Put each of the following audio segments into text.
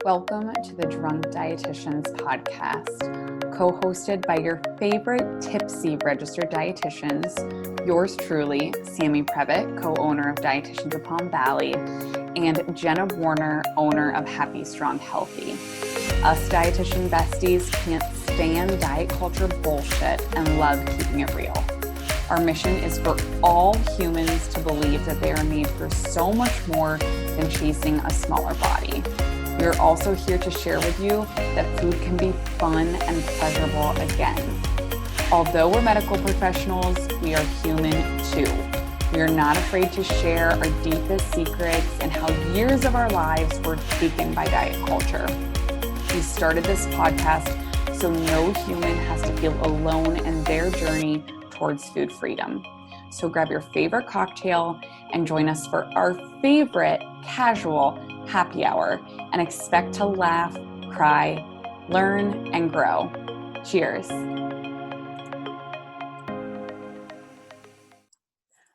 Welcome to the Drunk Dietitians podcast, co-hosted by your favorite tipsy registered dietitians, yours truly, Sammy Previtt, co-owner of Dietitians of Palm Valley, and Jenna Warner, owner of Happy, Strong, Healthy. Us dietitian besties can't stand diet culture bullshit and love keeping it real. Our mission is for all humans to believe that they are made for so much more than chasing a smaller body. We are also here to share with you that food can be fun and pleasurable again. Although we're medical professionals, we are human too. We are not afraid to share our deepest secrets and how years of our lives were taken by diet culture. We started this podcast so no human has to feel alone in their journey towards food freedom. So grab your favorite cocktail and join us for our favorite casual happy hour and expect to laugh, cry, learn, and grow. Cheers.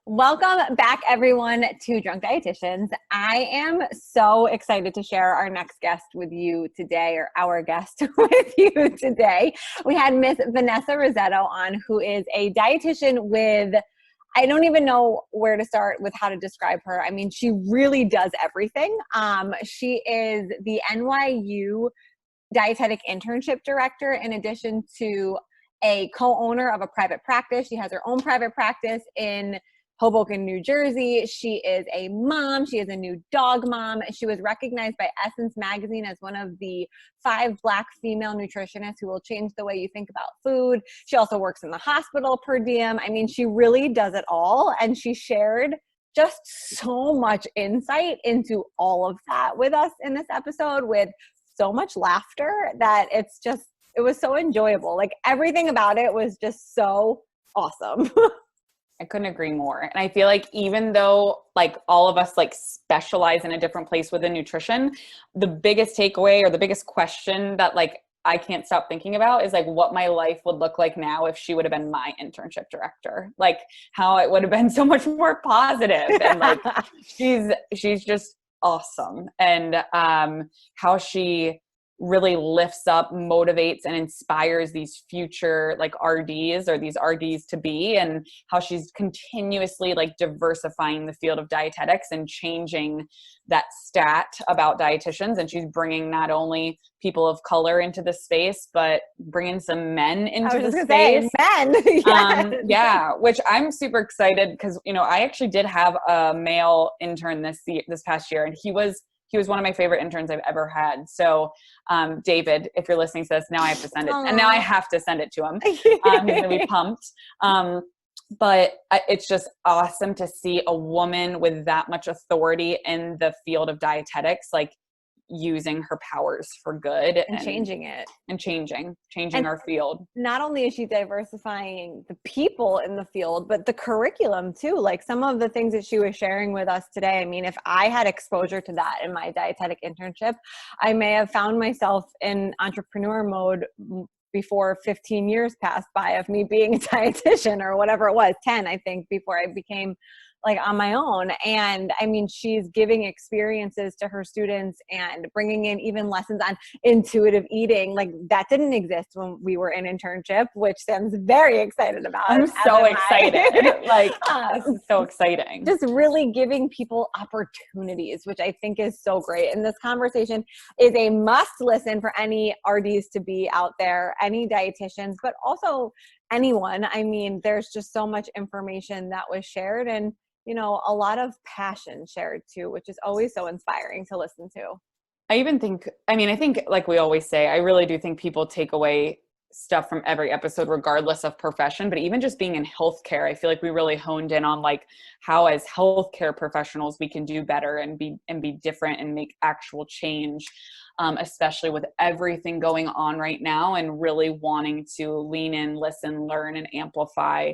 Welcome back, everyone, to Drunk Dietitians. I am so excited to share our next guest with you today, or our guest with you today. We had Miss Vanessa Rissetto on, who is a dietitian with, I don't even know where to start with how to describe her. I mean, she really does everything. She is the NYU Dietetic Internship Director, in addition to a co-owner of a private practice. She has her own private practice in Hoboken, New Jersey. She is a mom. She is a new dog mom. She was recognized by Essence Magazine as one of the 5 Black female nutritionists who will change the way you think about food. She also works in the hospital per diem. I mean, she really does it all. And she shared just so much insight into all of that with us in this episode, with so much laughter that it was so enjoyable. Like, everything about it was just so awesome. I couldn't agree more. And I feel like even though like all of us like specialize in a different place within nutrition, the biggest takeaway or the biggest question that like I can't stop thinking about is like what my life would look like now if she would have been my internship director. Like how it would have been so much more positive. And like she's just awesome. And how she really lifts up, motivates, and inspires these future like RDs or these RDs to be, and how she's continuously like diversifying the field of dietetics and changing that stat about dietitians. And she's bringing not only people of color into the space, but bringing some men into the space. Men. Yes. Yeah, which I'm super excited because, you know, I actually did have a male intern this past year, and he was one of my favorite interns I've ever had. So, David, if you're listening to this, now I have to send it. And now I have to send it to him. He's going to be pumped. But it's just awesome to see a woman with that much authority in the field of dietetics, like using her powers for good and changing it and changing our field. Not only is she diversifying the people in the field, but the curriculum too. Like some of the things that she was sharing with us today. I mean, if I had exposure to that in my dietetic internship, I may have found myself in entrepreneur mode before 15 years passed by of me being a dietitian, or whatever it was, 10, I think, before I became like on my own. And I mean, she's giving experiences to her students and bringing in even lessons on intuitive eating. Like that didn't exist when we were in internship, which Sam's very excited about. I'm so excited. Like, this is so exciting. Just really giving people opportunities, which I think is so great. And this conversation is a must listen for any RDs to be out there, any dietitians, but also anyone. I mean, there's just so much information that was shared, and you know, a lot of passion shared too, which is always so inspiring to listen to. I think like we always say, I really do think people take away stuff from every episode, regardless of profession, but even just being in healthcare, I feel like we really honed in on like how as healthcare professionals, we can do better and be different and make actual change. Especially with everything going on right now, and really wanting to lean in, listen, learn, and amplify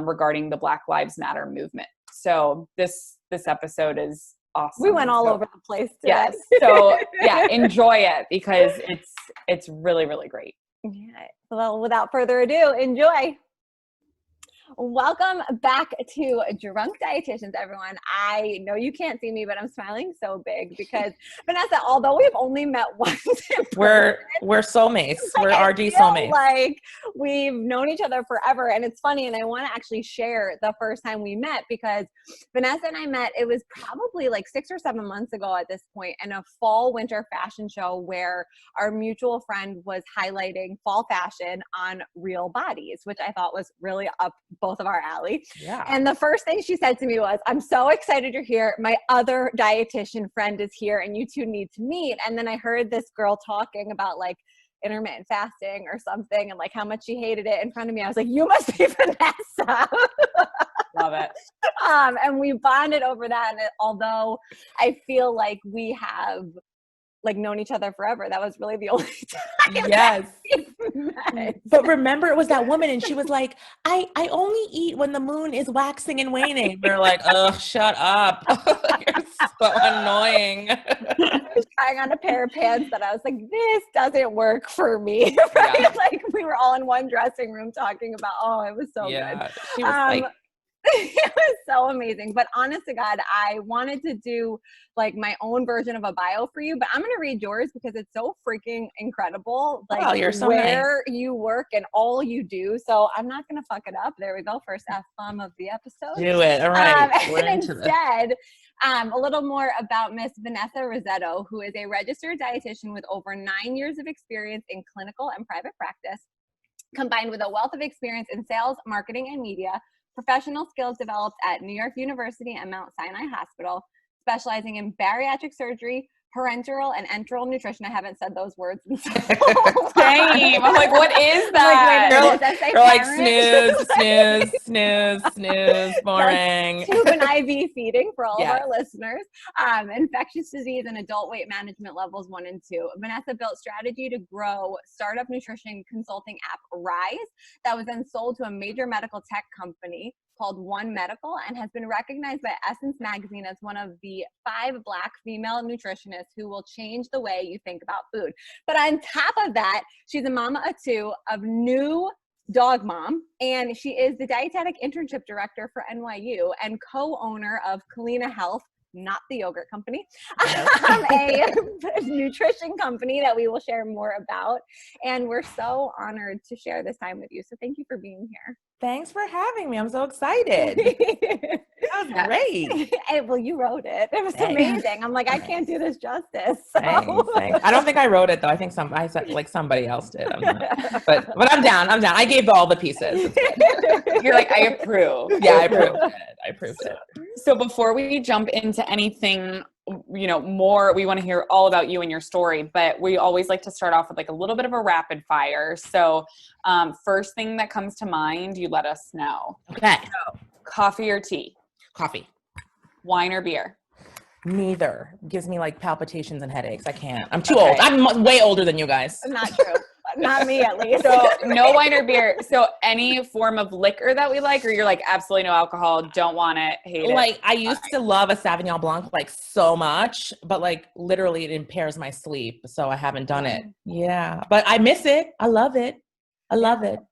regarding the Black Lives Matter movement. So this episode is awesome. We went all over the place today. Yes. So yeah, enjoy it because it's really, really great. Yeah. Well, without further ado, enjoy. Welcome back to Drunk Dietitians, everyone. I know you can't see me, but I'm smiling so big because Vanessa, although we've only met once in We're soulmates. We're RG soulmates. Like we've known each other forever. And it's funny, and I want to actually share the first time we met because Vanessa and I met, it was probably like 6 or 7 months ago at this point, in a fall winter fashion show where our mutual friend was highlighting fall fashion on real bodies, which I thought was really up both of our alley. Yeah. And the first thing she said to me was, I'm so excited you're here. My other dietitian friend is here and you two need to meet. And then I heard this girl talking about like intermittent fasting or something and like how much she hated it in front of me. I was like, you must be Vanessa. Love it. And we bonded over that. And although I feel like we have like known each other forever, that was really the only time. Yes. Met. But remember, it was that woman and she was like, I only eat when the moon is waxing and waning. We were like, oh, shut up. You're so annoying. I was trying on a pair of pants that I was like, this doesn't work for me. Right? Yeah. Like we were all in one dressing room talking about, oh, it was so good. She was like, it was so amazing. But honest to God, I wanted to do like my own version of a bio for you, but I'm going to read yours because it's so freaking incredible. Like oh, you're so where nice. you work and all you do. So I'm not going to fuck it up. There we go. First F-bomb of the episode. Do it. All right. And instead, a little more about Miss Vanessa Rissetto, who is a registered dietitian with over 9 years of experience in clinical and private practice, combined with a wealth of experience in sales, marketing, and media. Professional skills developed at New York University and Mount Sinai Hospital, specializing in bariatric surgery, parenteral and enteral nutrition. I haven't said those words in so long. Same. I'm like, what is that? You're like snooze, boring. Tube and IV feeding for all of Yes. our listeners. Infectious disease and adult weight management levels 1 and 2. Vanessa built strategy to grow startup nutrition consulting app Rise that was then sold to a major medical tech company called One Medical and has been recognized by Essence Magazine as one of the 5 Black female nutritionists who will change the way you think about food. But on top of that, she's a mama of 2 of new dog mom, and she is the Dietetic Internship Director for NYU and co-owner of Culina Health, not the yogurt company, a nutrition company that we will share more about. And we're so honored to share this time with you. So thank you for being here. Thanks for having me. I'm so excited. That was great. Well, you wrote it. It was amazing. I'm like, I can't do this justice. So. Thanks. I don't think I wrote it though. I think somebody else did. But I'm down. I gave all the pieces. You're like, I approve. Yeah, I approved it. So before we jump into anything, more, we want to hear all about you and your story, but we always like to start off with like a little bit of a rapid fire. So first thing that comes to mind, you let us know. Okay. So, coffee or tea? Coffee. Wine or beer? Neither. Gives me like palpitations and headaches. I can't. I'm too old. I'm way older than you guys. Not true. Not me, at least. So no wine or beer. So any form of liquor that we like, or you're like, absolutely no alcohol, don't want it, hate it. Like I used to love a Sauvignon Blanc like so much, but like literally it impairs my sleep. So I haven't done it. Yeah. But I miss it. I love it.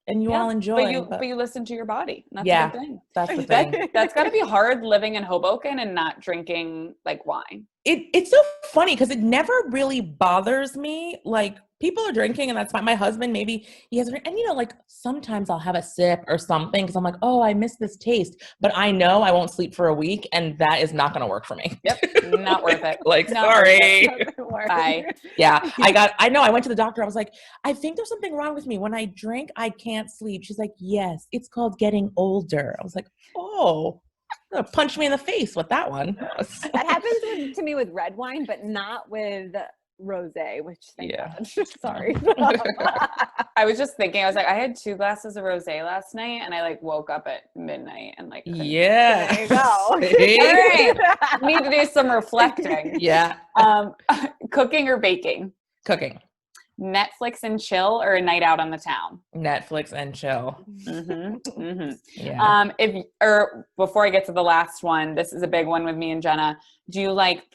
And you all enjoy. But you listen to your body. That's yeah, a good thing. That's the thing. That's got to be hard living in Hoboken and not drinking like wine. It's so funny because it never really bothers me. Like people are drinking and that's fine. My husband, maybe he has a drink. And like sometimes I'll have a sip or something because I'm like, oh, I miss this taste. But I know I won't sleep for a week and that is not going to work for me. Yep. Not worth it. Like, not sorry. Bye. Yeah. I went to the doctor. I was like, I think there's something wrong with me. When I drink, I can't sleep. She's like, yes, it's called getting older. I was like, oh. Punch me in the face with that one. That happens to me with red wine, but not with rosé, which thank God. Sorry. I was just thinking, I was like, I had 2 glasses of rosé last night and I like woke up at midnight and like, there you go. All right. Need to do some reflecting. Yeah. Cooking or baking? Cooking. Netflix and chill or a night out on the town? Netflix and chill. Mm-hmm. Mm-hmm. Yeah. Before I get to the last one, this is a big one with me and Jenna. Do you like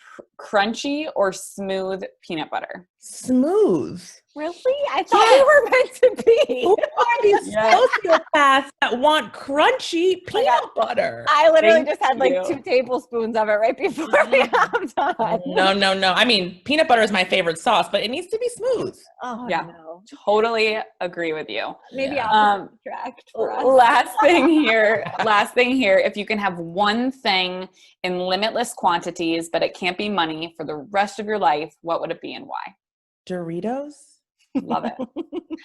crunchy or smooth peanut butter? Smooth. Really? I thought we were meant to be. Who are these sociopaths that want crunchy peanut butter? I literally Thank just had like you. 2 tablespoons of it right before we hopped on. No. I mean, peanut butter is my favorite sauce, but it needs to be smooth. Oh Yeah. no. Totally agree with you. Maybe Yeah. opposite attract for us. Last thing here. If you can have one thing in limitless quantities, but it can't be money for the rest of your life, what would it be and why? Doritos? Love it.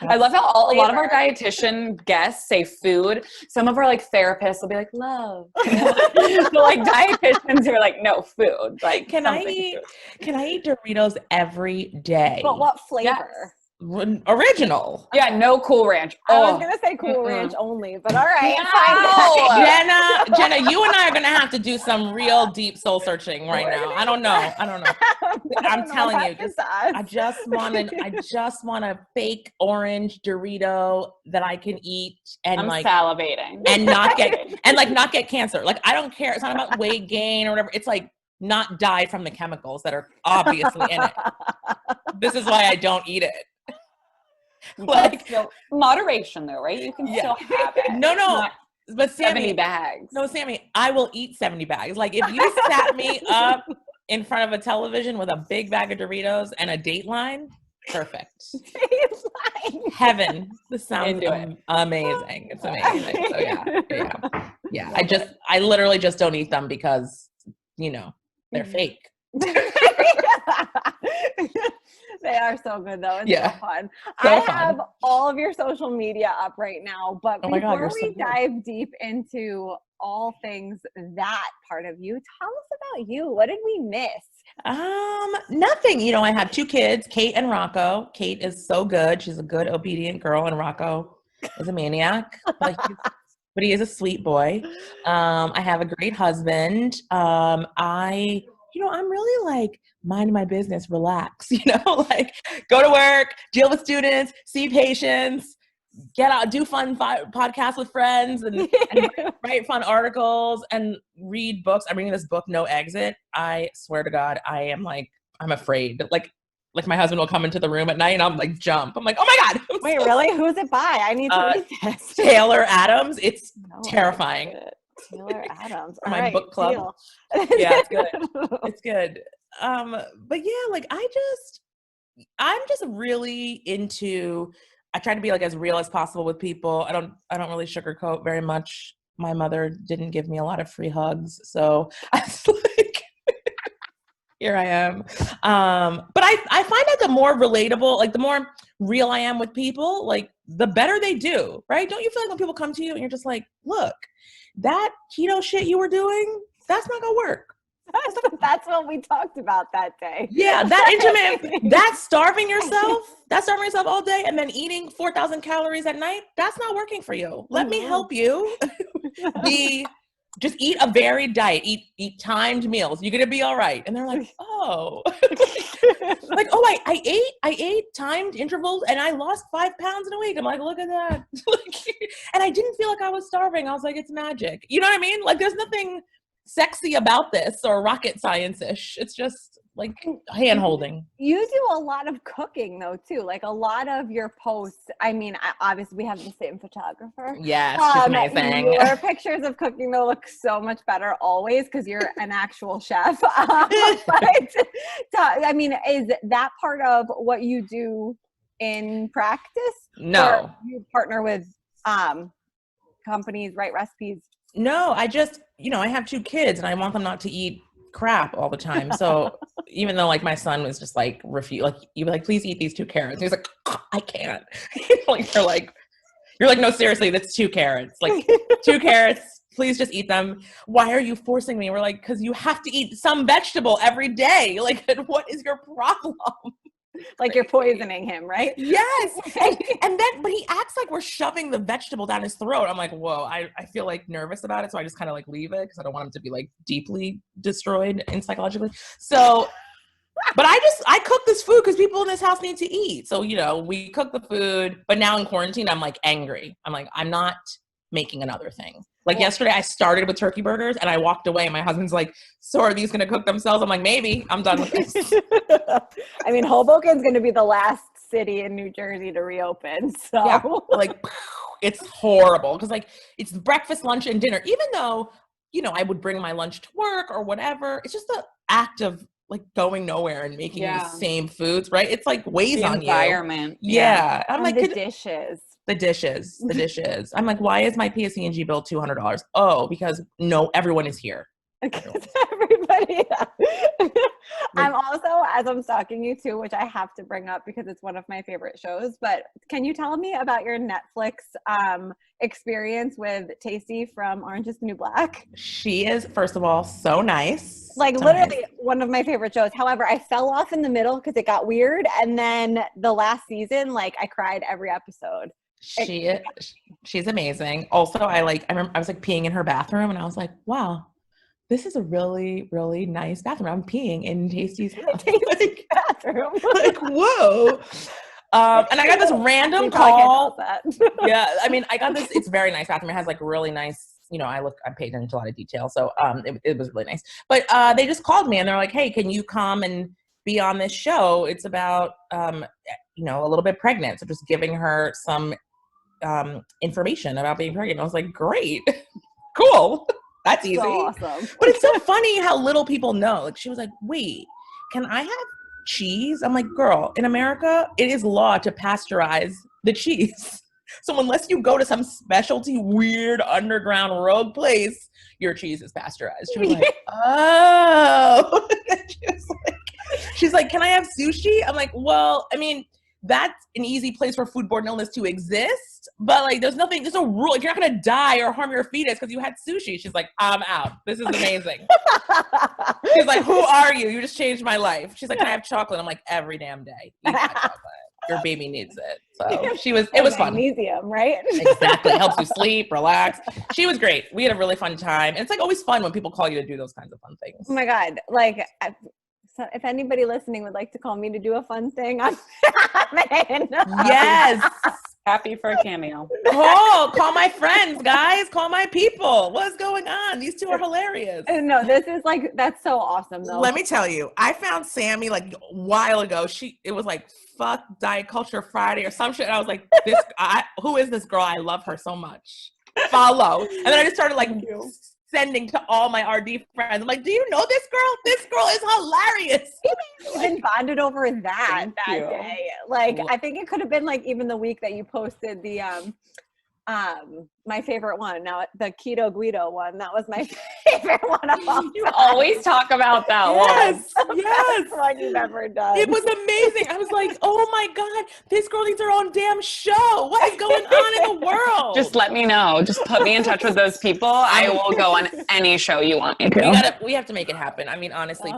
I love how a lot of our dietitian guests say food. Some of our like therapists will be like, love. So like dietitians are like, no, food. Like, Can I eat Doritos every day? But what flavor? Original. Yeah, no Cool Ranch. I was gonna say Cool Ranch only, but all right. No. Jenna, you and I are gonna have to do some real deep soul searching right now. I don't know. I'm telling you, I just want a fake orange Dorito that I can eat and I'm like salivating and not get cancer. Like I don't care. It's not about weight gain or whatever. It's like not die from the chemicals that are obviously in it. This is why I don't eat it. Like still, moderation though, right? You can still have it. No. But Sammy, 70 bags. No, Sammy, I will eat 70 bags. Like if you sat me up in front of a television with a big bag of Doritos and a Dateline, perfect. Dateline. Heaven. This sounds Into it. amazing. It's amazing. So yeah. I literally just don't eat them because, they're fake. They are so good though. It's so fun. So I fun. have all of your social media up right now, but before we dive deep into all things that part of you, tell us about you. What did we miss? Nothing. I have 2 kids, Kate and Rocco. Kate is so good. She's a good, obedient girl, and Rocco is a maniac. But he is a sweet boy. I have a great husband. I'm really like mind my business, relax, like go to work, deal with students, see patients, get out, do fun podcasts with friends and write fun articles and read books. I'm reading this book, No Exit. I swear to God, I'm afraid. Like my husband will come into the room at night and I'm like, jump. I'm like, oh my God. Wait, really? Who's it by? I need to read this. Taylor Adams. It's terrifying. Taylor Adams. For my book club. Deal. Yeah, it's good. It's good. But yeah, like I'm just really into, I try to be like as real as possible with people. I don't really sugarcoat very much. My mother didn't give me a lot of free hugs. So I was like, here I am. But I find that the more relatable, like the more real I am with people, like the better they do, right? Don't you feel like when people come to you and you're just like, look, that keto shit you were doing, that's not gonna work. That's what we talked about that day. Yeah, that intermittent, that's starving yourself all day and then eating 4,000 calories at night, that's not working for you. Let me help you just eat a varied diet, eat timed meals. You're gonna be all right. And they're like, oh, like, oh, I ate timed intervals and I lost 5 pounds in a week. I'm like, look at that. And I didn't feel like I was starving. I was like, it's magic. You know what I mean? Like there's nothing sexy about this or rocket science-ish. It's just like hand holding. You do a lot of cooking though too. Like a lot of your posts, I mean, obviously we have the same photographer. Yes, she's amazing. Your pictures of cooking though look so much better always because you're an actual chef. But I mean, is that part of what you do in practice? No. Or you partner with companies, write recipes? No, I just, I have 2 kids and I want them not to eat crap all the time. So even though like my son was just like, you'd be like, please eat these 2 carrots. And he's like, I can't. Like, you're like, no, seriously, that's 2 carrots. Like 2 carrots, please just eat them. Why are you forcing me? We're like, because you have to eat some vegetable every day. Like, what is your problem? Like you're poisoning him, right? Yes. But he acts like we're shoving the vegetable down his throat. I'm like, whoa, I feel like nervous about it. So I just kind of like leave it because I don't want him to be like deeply destroyed and psychologically. So, but I cook this food because people in this house need to eat. So, we cook the food, but now in quarantine, I'm like angry. I'm like, I'm not making another thing. Like yesterday I started with turkey burgers and I walked away and my husband's like, so are these going to cook themselves? I'm like, maybe. I'm done with this. I mean, Hoboken's going to be the last city in New Jersey to reopen. So yeah, like it's horrible because like it's breakfast, lunch, and dinner. Even though, you know, I would bring my lunch to work or whatever, it's just the act of like going nowhere and making the same foods, right? It's like weighs on you. Environment. Yeah. I'm and like, the dishes. the dishes. I'm like, why is my PSE&G bill $200? Oh, because no, everyone is here. Everybody. I'm also, as I'm stalking you too, which I have to bring up because it's one of my favorite shows, but can you tell me about your Netflix experience with Tasty from Orange is the New Black? She is, first of all, so nice. Like so literally nice. One of my favorite shows. However, I fell off in the middle because it got weird. And then the last season, like I cried every episode. She's amazing. Also, I remember I was like peeing in her bathroom and I was like, wow, this is a really, really nice bathroom. I'm peeing in Tasty's house. Bathroom. Like, whoa. And I got this random call. Yeah, I mean, I got this, it's very nice bathroom. It has like really nice, you know, I paid attention to a lot of detail. So it was really nice. But they just called me and they're like, hey, can you come and be on this show? It's about, you know, a little bit pregnant. So just giving her some information about being pregnant. I was like, great, cool. That's easy. So awesome. But it's so funny how little people know. Like she was like, wait, can I have cheese? I'm like, girl, in America, it is law to pasteurize the cheese. So unless you go to some specialty, weird, underground rogue place, your cheese is pasteurized. She was like, oh. She's like, can I have sushi? I'm like, well, I mean, that's an easy place for foodborne illness to exist, but like there's no rule. Like, you're not gonna die or harm your fetus because you had sushi. She's like, I'm out. This is amazing. She's like, who are you? You just changed my life. She's like, can I have chocolate? I'm like, every damn day. Eat my chocolate. Your baby needs it. So it was fun. Magnesium, right? Exactly. Helps you sleep, relax. She was great. We had a really fun time. And it's like always fun when people call you to do those kinds of fun things. Oh my God. Like, so if anybody listening would like to call me to do a fun thing, I'm in. Yes. Happy for a cameo. Call my friends, guys. Call my people. What's going on? These two are hilarious. No, this is like, that's so awesome though. Let me tell you, I found Sammy like a while ago. It was like, fuck Diet Culture Friday or some shit. And I was like, who is this girl? I love her so much. Follow. And then I just started like sending to all my RD friends. I'm like, do you know this girl? This girl is hilarious. We even bonded over that day. Like, I think it could have been like even the week that you posted the my favorite one. Now the Keto Guido one. That was my favorite one of all. You always talk about that one. Yes. One you've ever done. It was amazing. I was like, oh my God, this girl needs her own damn show. What is going on in the world? Just let me know. Just put me in touch with those people. I will go on any show you want me to. We have to make it happen. I mean, honestly,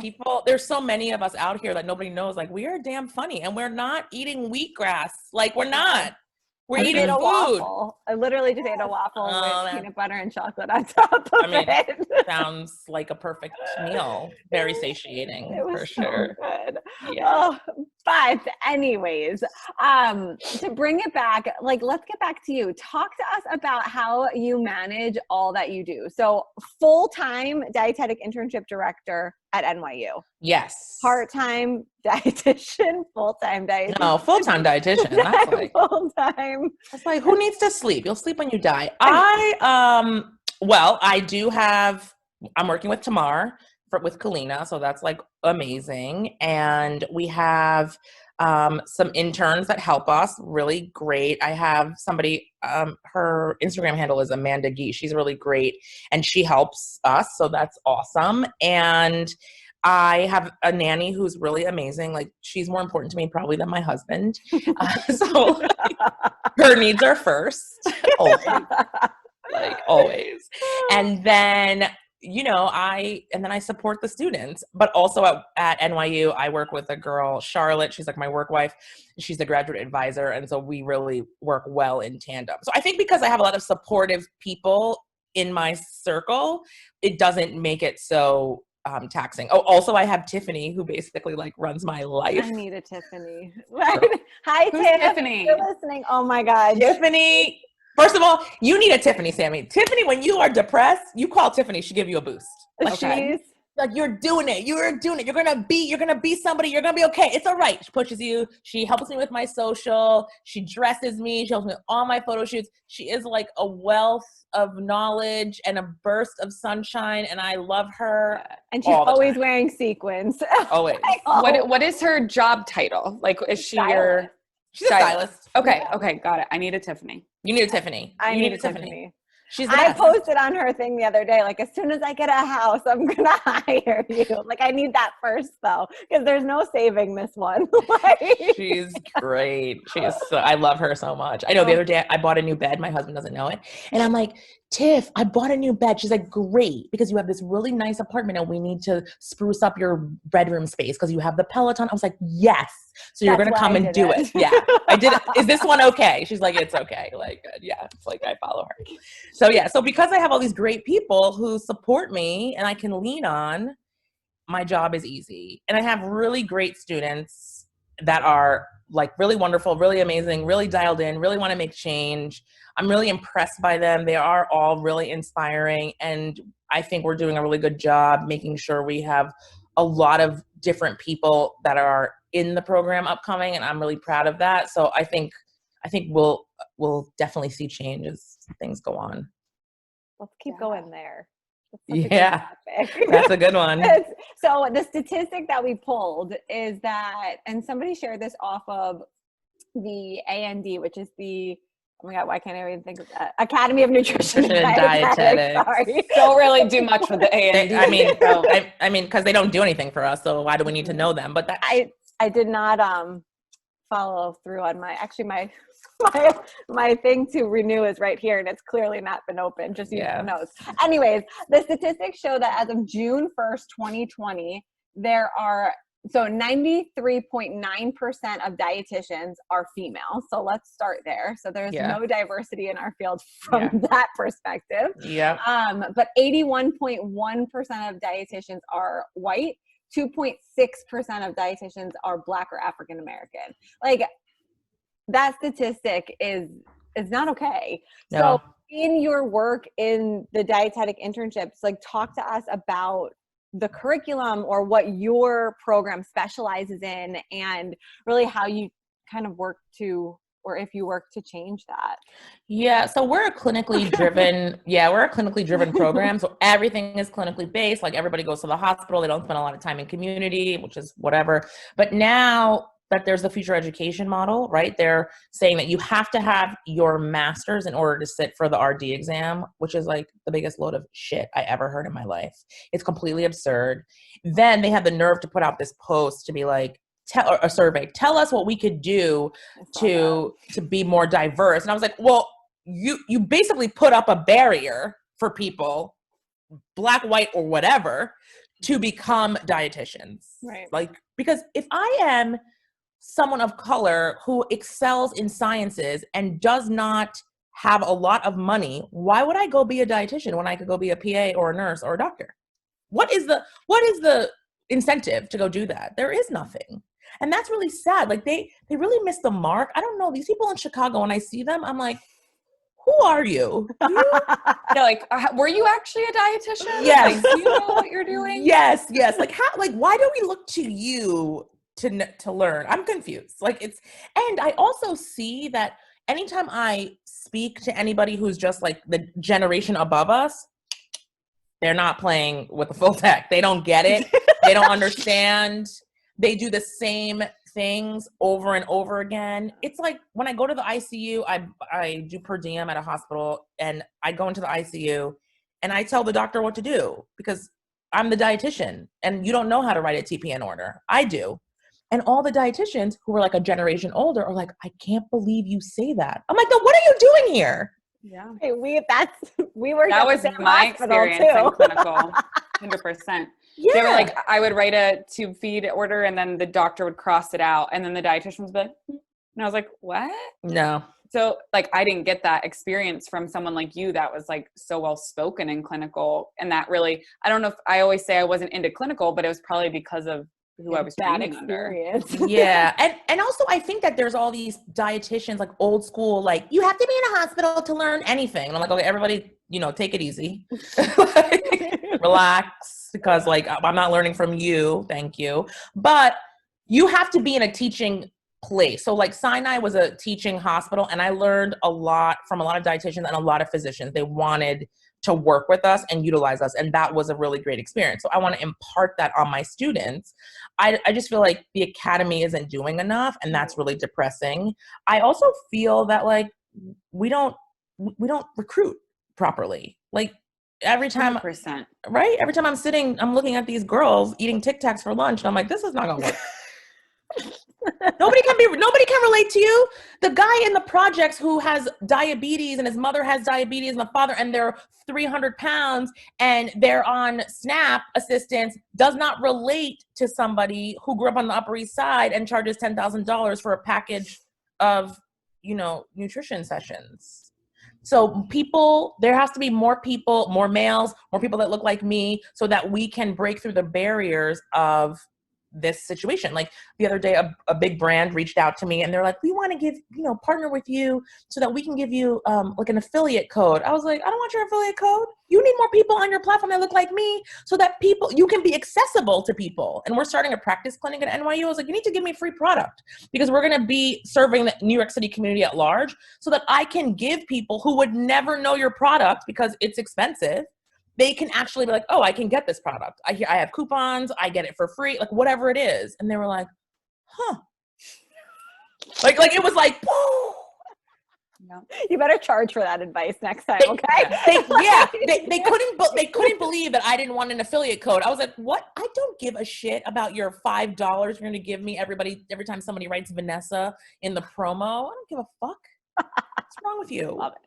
there's so many of us out here that nobody knows. Like, we are damn funny and we're not eating wheatgrass. Like, we're not. We're eating food. Waffle. I literally just ate a waffle with peanut butter and chocolate on top of it. Sounds like a perfect meal. Very satiating, it was for sure. So good. Yeah. But anyways, to bring it back, like, let's get back to you. Talk to us about how you manage all that you do. So full-time dietetic internship director at NYU. Yes. Part-time dietitian, full-time dietitian. No, full-time dietitian. That's like full-time. That's like, who needs to sleep? You'll sleep when you die. I'm working with Tamar with Culina, so that's like amazing. And we have some interns that help us, really great. I have somebody, her Instagram handle is Amanda Gee. She's really great and she helps us, so that's awesome. And I have a nanny who's really amazing. Like, she's more important to me probably than my husband. So her needs are first, always. Like, always. And then, you know, I support the students, but also at NYU, I work with a girl, Charlotte. She's like my work wife. She's the graduate advisor. And so we really work well in tandem. So I think because I have a lot of supportive people in my circle, it doesn't make it so taxing. Oh, also I have Tiffany, who basically like runs my life. I need a Tiffany. Hi, Tiffany. You're listening. Oh my God. Tiffany. First of all, you need a Tiffany, Sammy. Tiffany, when you are depressed, you call Tiffany. She'll give you a boost. Okay. like, you're doing it. You're doing it. You're gonna be somebody. You're gonna be okay. It's all right. She pushes you. She helps me with my social. She dresses me. She helps me with all my photo shoots. She is like a wealth of knowledge and a burst of sunshine, and I love her. And she's always wearing sequins. Always. What is her job title? Like, is she your? She's a stylist. Okay. Okay. Got it. I need a Tiffany. You need a Tiffany. I need a Tiffany. I posted on her thing the other day, like, as soon as I get a house, I'm going to hire you. Like, I need that first, though, because there's no saving this one. She's great. I love her so much. I know the other day I bought a new bed. My husband doesn't know it. And I'm like, Tiff, I bought a new bed. She's like, great, because you have this really nice apartment and we need to spruce up your bedroom space because you have the Peloton. I was like, yes. So you're going to come and do it. Yeah, I did it. Is this one okay? She's like, it's okay. Like, yeah, it's like I follow her. So yeah, so because I have all these great people who support me and I can lean on, my job is easy. And I have really great students that are like really wonderful, really amazing, really dialed in, really want to make change. I'm really impressed by them. They are all really inspiring. And I think we're doing a really good job making sure we have a lot of different people that are in the program upcoming. And I'm really proud of that. So I think we'll definitely see change as things go on. Let's keep going there. Yeah, that's a good one. So the statistic that we pulled is that, and somebody shared this off of the AND, which is the, oh my God, why can't I even think of that? Academy of Nutrition and Dietetics. Sorry. Don't really do much with the AND. I mean, because they don't do anything for us. So why do we need to know them? But I did not follow through on my thing to renew is right here, and it's clearly not been open. Just use the notes. Anyways, the statistics show that as of June 1st, 2020, there are 93.9% of dietitians are female. So let's start there. So there's no diversity in our field from that perspective. Yeah. But 81.1% of dietitians are white. 2.6% of dietitians are Black or African American. Like, that statistic is not okay. No. So in your work in the dietetic internships, like, talk to us about the curriculum or what your program specializes in and really how you kind of work to, or if you work to change that. Yeah. So we're a clinically driven program. So everything is clinically based. Like, everybody goes to the hospital. They don't spend a lot of time in community, which is whatever. But now that there's the future education model, right? They're saying that you have to have your master's in order to sit for the RD exam, which is like the biggest load of shit I ever heard in my life. It's completely absurd. Then they had the nerve to put out this post to be like, a survey, tell us what we could do to be more diverse. And I was like, well, you basically put up a barrier for people, Black, white, or whatever, to become dietitians. Right. Like, because if I am someone of color who excels in sciences and does not have a lot of money, why would I go be a dietitian when I could go be a PA or a nurse or a doctor? What is the incentive to go do that? There is nothing. And that's really sad. Like, they really missed the mark. I don't know. These people in Chicago, when I see them, I'm like, who are you? They're like, were you actually a dietitian? Yes. Like, do you know what you're doing? Yes. Like, how? Like, why do we look to you to learn? I'm confused. Like, and I also see that anytime I speak to anybody who's just like the generation above us, they're not playing with the full deck. They don't get it. They don't understand. They do the same things over and over again. It's like when I go to the ICU, I do per diem at a hospital, and I go into the ICU and I tell the doctor what to do because I'm the dietitian and you don't know how to write a TPN order. I do. And all the dietitians who are like a generation older are like, I can't believe you say that. I'm like, no, what are you doing here? Yeah. Hey, we were that was my experience in clinical, 100%. Yeah. They were like, I would write a tube feed order and then the doctor would cross it out and then the dietitian would be like, and I was like, what? No. So like, I didn't get that experience from someone like you that was like so well spoken in clinical. And that really, I don't know if I always say I wasn't into clinical, but it was probably because of who I was bad training experience. Yeah. And also I think that there's all these dietitians, like old school, like you have to be in a hospital to learn anything. And I'm like, okay, everybody, take it easy. Relax, because like I'm not learning from you. Thank you. But you have to be in a teaching place. So like Sinai was a teaching hospital, and I learned a lot from a lot of dietitians and a lot of physicians. They wanted to work with us and utilize us. And that was a really great experience. So I want to impart that on my students. I just feel like the academy isn't doing enough, and that's really depressing. I also feel that like we don't recruit properly. Like every time, 100%. right? Every time I'm looking at these girls eating Tic Tacs for lunch, and I'm like, this is not gonna work. Nobody can relate to you. The guy in the projects who has diabetes and his mother has diabetes and the father, and they're 300 pounds and they're on SNAP assistance, does not relate to somebody who grew up on the Upper East Side and charges $10,000 for a package of, nutrition sessions. So there has to be more people, more males, more people that look like me, so that we can break through the barriers of this situation. Like the other day, a big brand reached out to me and they're like, we want to partner with you so that we can give you like an affiliate code. I was like, I don't want your affiliate code. You need more people on your platform that look like me, so that you can be accessible to people. And we're starting a practice clinic at NYU. I was like, you need to give me free product, because we're going to be serving the New York City community at large, so that I can give people who would never know your product because it's expensive. They can actually be like, oh, I can get this product. I have coupons. I get it for free, like whatever it is. And they were like, huh. Like it was like, whoa. No. You better charge for that advice next time, okay? They couldn't believe that I didn't want an affiliate code. I was like, what? I don't give a shit about your $5 you're going to give me every time somebody writes Vanessa in the promo. I don't give a fuck. What's wrong with you? Love it.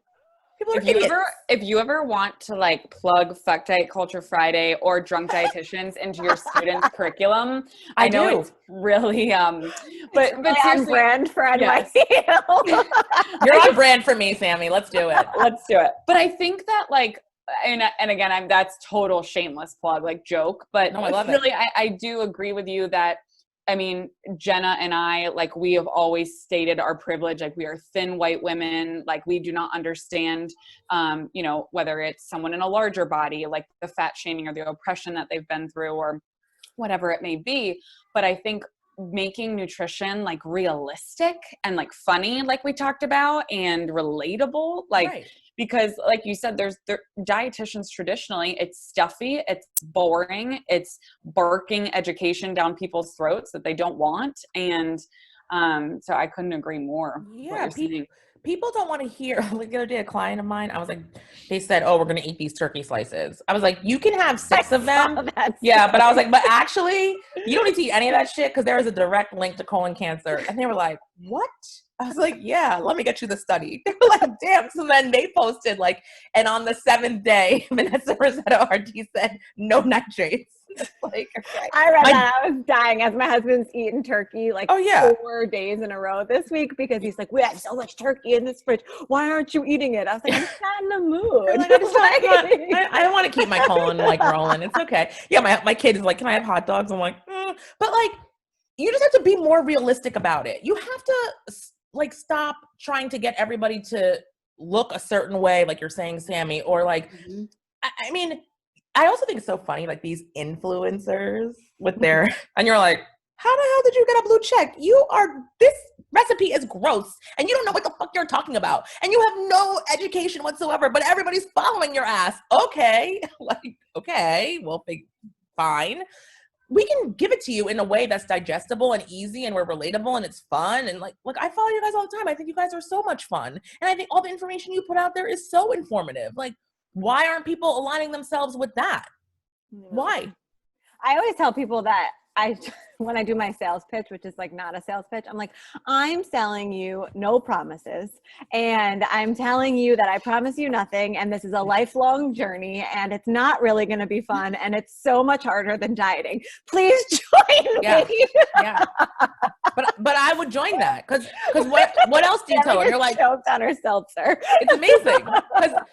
If you ever want to like plug Fuck Diet Culture Friday or Drunk Dietitians into your students' curriculum, I know it's really but on brand for NYU. Yes. You're on brand for me, Sammy. Let's do it. Let's do it. But I think that like, and again, that's total shameless plug, like joke, but no, I love really, it. I do agree with you that, I mean, Jenna and I, like, we have always stated our privilege. Like, we are thin white women. Like, we do not understand, whether it's someone in a larger body, like the fat shaming or the oppression that they've been through or whatever it may be. But I think making nutrition like realistic and like funny, like we talked about, and relatable, like, right. Because like you said, dietitians traditionally, it's stuffy, it's boring, it's barking education down people's throats that they don't want. And so I couldn't agree more. Yeah, people don't want to hear. Like the other day, a client of mine, I was like, they said, oh, we're going to eat these turkey slices. I was like, you can have 6 of them. Yeah, but I was like, but actually, you don't need to eat any of that shit, because there is a direct link to colon cancer. And they were like, what? I was like, yeah, let me get you the study. They were like, damn. So then they posted like, and on the 7th day, Vanessa Rissetto RD said, no nitrates. Like, okay. I read that. I was dying as my husband's eating turkey like 4 days in a row this week, because he's like, we have so much turkey in this fridge. Why aren't you eating it? I was like, I'm just not in the mood. Like, I want to keep my colon like rolling. It's okay. Yeah, my kid is like, can I have hot dogs? I'm like, but like, you just have to be more realistic about it. You have to like stop trying to get everybody to look a certain way, like you're saying, Sammy, or like, I mean, I also think it's so funny, like these influencers with their, and you're like, how the hell did you get a blue check? This recipe is gross, and you don't know what the fuck you're talking about, and you have no education whatsoever, but everybody's following your ass. Okay. Like, okay, well, fine. We can give it to you in a way that's digestible and easy, and we're relatable and it's fun. And like, I follow you guys all the time. I think you guys are so much fun. And I think all the information you put out there is so informative. Like, why aren't people aligning themselves with that? Why? I always tell people that when I do my sales pitch, which is like not a sales pitch, I'm like, I'm selling you no promises. And I'm telling you that I promise you nothing. And this is a lifelong journey, and it's not really going to be fun. And it's so much harder than dieting. Please join me. Yeah. But I would join that. Cause what else do you tell her? You're like, choked on her seltzer. it's amazing.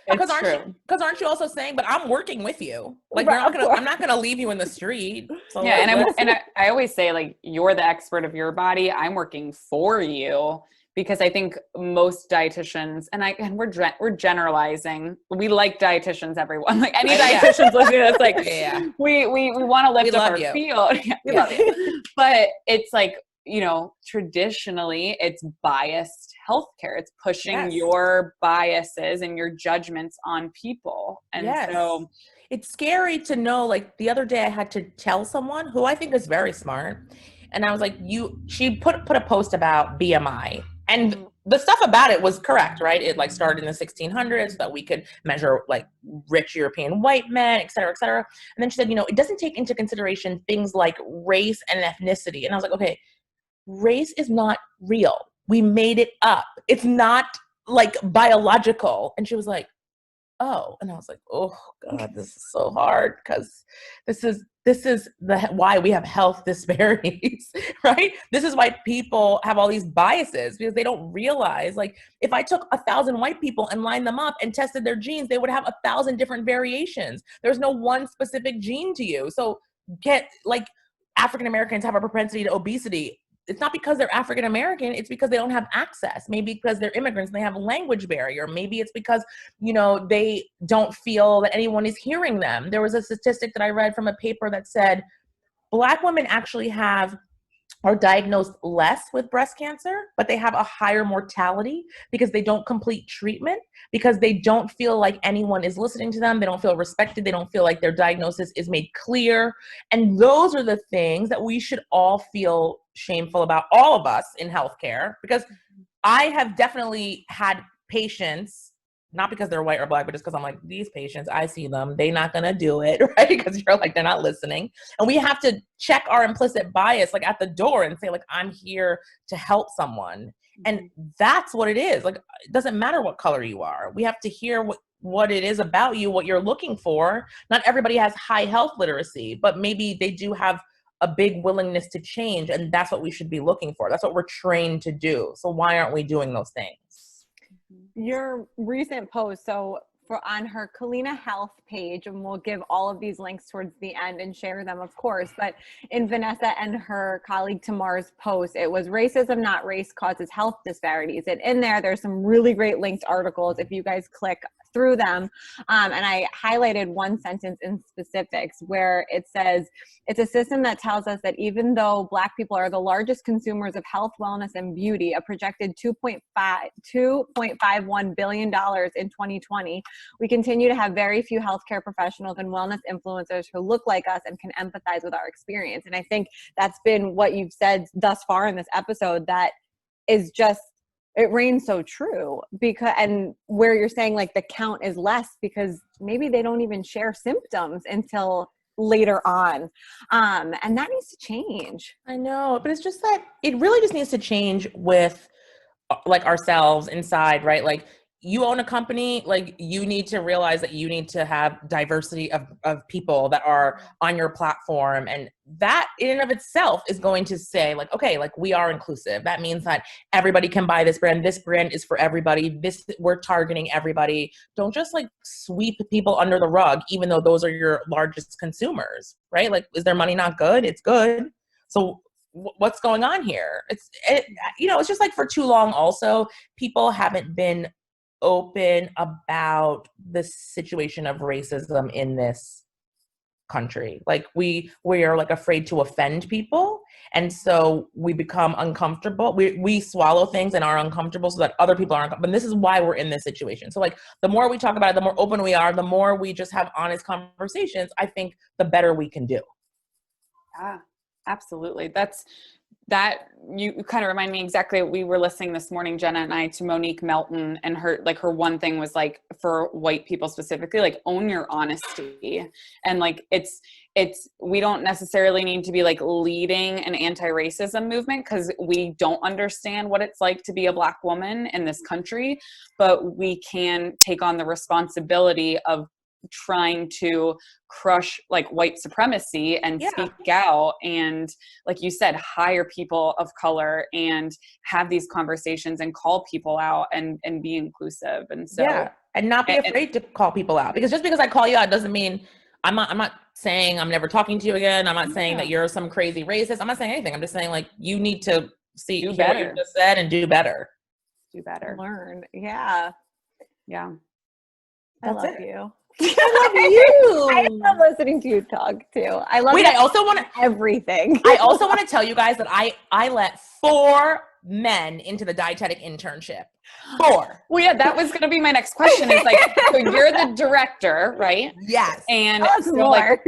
It's true. Because aren't you also saying, but I'm working with you. Like Right, I'm not gonna leave you in the street. So Yeah, and I always say, like, you're the expert of your body. I'm working for you, because I think most dietitians, and we're generalizing. We like dietitians, everyone. Like any dietitians listening to this, like we want to lift up our field. Yeah, we love you. But it's like, traditionally it's biased healthcare. It's pushing your biases and your judgments on people. And so it's scary to know, like the other day I had to tell someone who I think is very smart. And I was like, she put a post about BMI, and the stuff about it was correct, right? It like started in the 1600s so that we could measure like rich European white men, et cetera, et cetera. And then she said, it doesn't take into consideration things like race and ethnicity. And I was like, okay, race is not real. We made it up. It's not like biological. And she was like, oh, and I was like, oh God, this is so hard, because this is why we have health disparities, right? This is why people have all these biases, because they don't realize, like, if I took 1,000 white people and lined them up and tested their genes, they would have 1,000 different variations. There's no one specific gene to you. So African Americans have a propensity to obesity. It's not because they're African American, it's because they don't have access. Maybe because they're immigrants and they have a language barrier. Maybe it's because, they don't feel that anyone is hearing them. There was a statistic that I read from a paper that said Black women actually are diagnosed less with breast cancer, but they have a higher mortality because they don't complete treatment, because they don't feel like anyone is listening to them. They don't feel respected. They don't feel like their diagnosis is made clear. And those are the things that we should all feel shameful about, all of us in healthcare, because I have definitely had patients, not because they're white or Black, but just because I'm like, these patients, I see them, they're not going to do it, right? Because you're like, they're not listening. And we have to check our implicit bias, like at the door, and say, like, I'm here to help someone. And that's what it is. Like, it doesn't matter what color you are. We have to hear what it is about you, what you're looking for. Not everybody has high health literacy, but maybe they do have a big willingness to change. And that's what we should be looking for. That's what we're trained to do. So why aren't we doing those things? Your recent post, on her Culina Health page, and we'll give all of these links towards the end and share them, of course, but in Vanessa and her colleague Tamar's post, it was racism, not race, causes health disparities. And in there's some really great linked articles if you guys click through them. And I highlighted one sentence in specifics where it says, it's a system that tells us that even though Black people are the largest consumers of health, wellness, and beauty, a projected $2.51 billion in 2020, we continue to have very few healthcare professionals and wellness influencers who look like us and can empathize with our experience. And I think that's been what you've said thus far in this episode, that is just, it reigns so true, because, and where you're saying like the count is less because maybe they don't even share symptoms until later on. And that needs to change. I know, but it's just that it really just needs to change with like ourselves inside, right? Like, you own a company, like, you need to realize that you need to have diversity of people that are on your platform. And that in and of itself is going to say, like, okay, like, we are inclusive. That means that everybody can buy this brand. This brand is for everybody. We're targeting everybody. Don't just like sweep people under the rug, even though those are your largest consumers, right? Like, is their money not good? It's good. So what's going on here? It's just like, for too long also, people haven't been open about the situation of racism in this country. Like, we are like afraid to offend people, and so we become uncomfortable. We swallow things and are uncomfortable so that other people aren't. But this is why we're in this situation. So like, the more we talk about it, the more open we are, the more we just have honest conversations, I think the better we can do. Yeah, absolutely. That you kind of remind me exactly. We were listening this morning, Jenna and I, to Monique Melton, and her one thing was like, for white people specifically, like, own your honesty. And like, we don't necessarily need to be like leading an anti-racism movement, because we don't understand what it's like to be a Black woman in this country, but we can take on the responsibility of trying to crush like white supremacy and speak out and, like you said, hire people of color and have these conversations and call people out and be inclusive. And so and not be afraid to call people out, because just because I call you out doesn't mean I'm not saying I'm never talking to you again. I'm not saying that you're some crazy racist. I'm not saying anything. I'm just saying, like, you need to hear what you just said and do better. Learn. Yeah. I love you. I love you. I love listening to you talk too. I love I also want everything. I also want to tell you guys that I let 4 men into the dietetic internship. 4. Well, yeah, that was going to be my next question. Is like, so you're the director, right? Yes. And so more.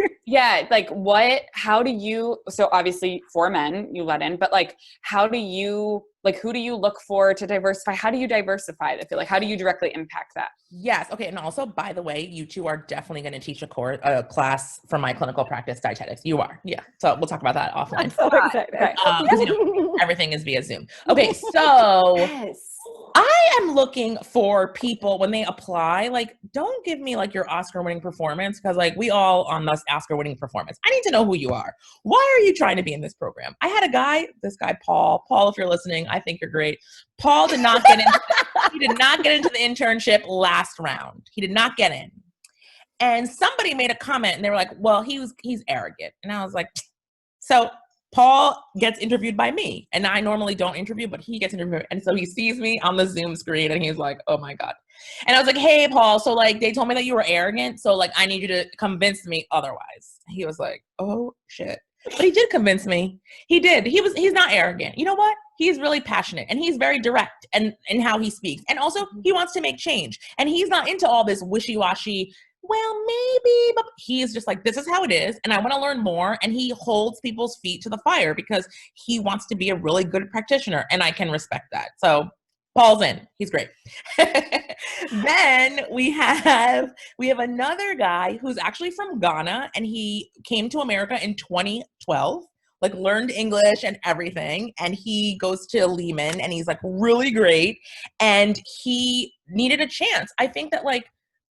how do you, so obviously 4 men you let in, but like, how do you, like, who do you look for to diversify? How do you diversify? I feel like, how do you directly impact that? Yes. Okay. And also, by the way, you two are definitely going to teach a class for my clinical practice, Dietetics. You are. Yeah. So we'll talk about that offline. I'm so excited. Okay. Because everything is via Zoom. Okay. So I am looking for people when they apply, like, don't give me like your Oscar winning performance, because like we all on this Oscar winning performance. I need to know who you are. Why are you trying to be in this program? I had a guy, this guy, Paul, if you're listening, I think you're great. Paul did not get into he did not get into the internship last round. He did not get in. And somebody made a comment and they were like, well, he's arrogant. And I was like, so Paul gets interviewed by me, and I normally don't interview, but he gets interviewed. And so he sees me on the Zoom screen and he's like, oh my God. And I was like, hey, Paul, so like they told me that you were arrogant. So like, I need you to convince me otherwise. He was like, oh shit. But he did convince me. He did. He's not arrogant. You know what? He's really passionate and he's very direct in how he speaks. And also he wants to make change. And he's not into all this wishy-washy, well, maybe, but he's just like, this is how it is. And I want to learn more. And he holds people's feet to the fire because he wants to be a really good practitioner. And I can respect that. So Paul's in. He's great. Then we have another guy who's actually from Ghana, and he came to America in 2012, like learned English and everything. And he goes to Lehman and he's like really great. And he needed a chance. I think that like,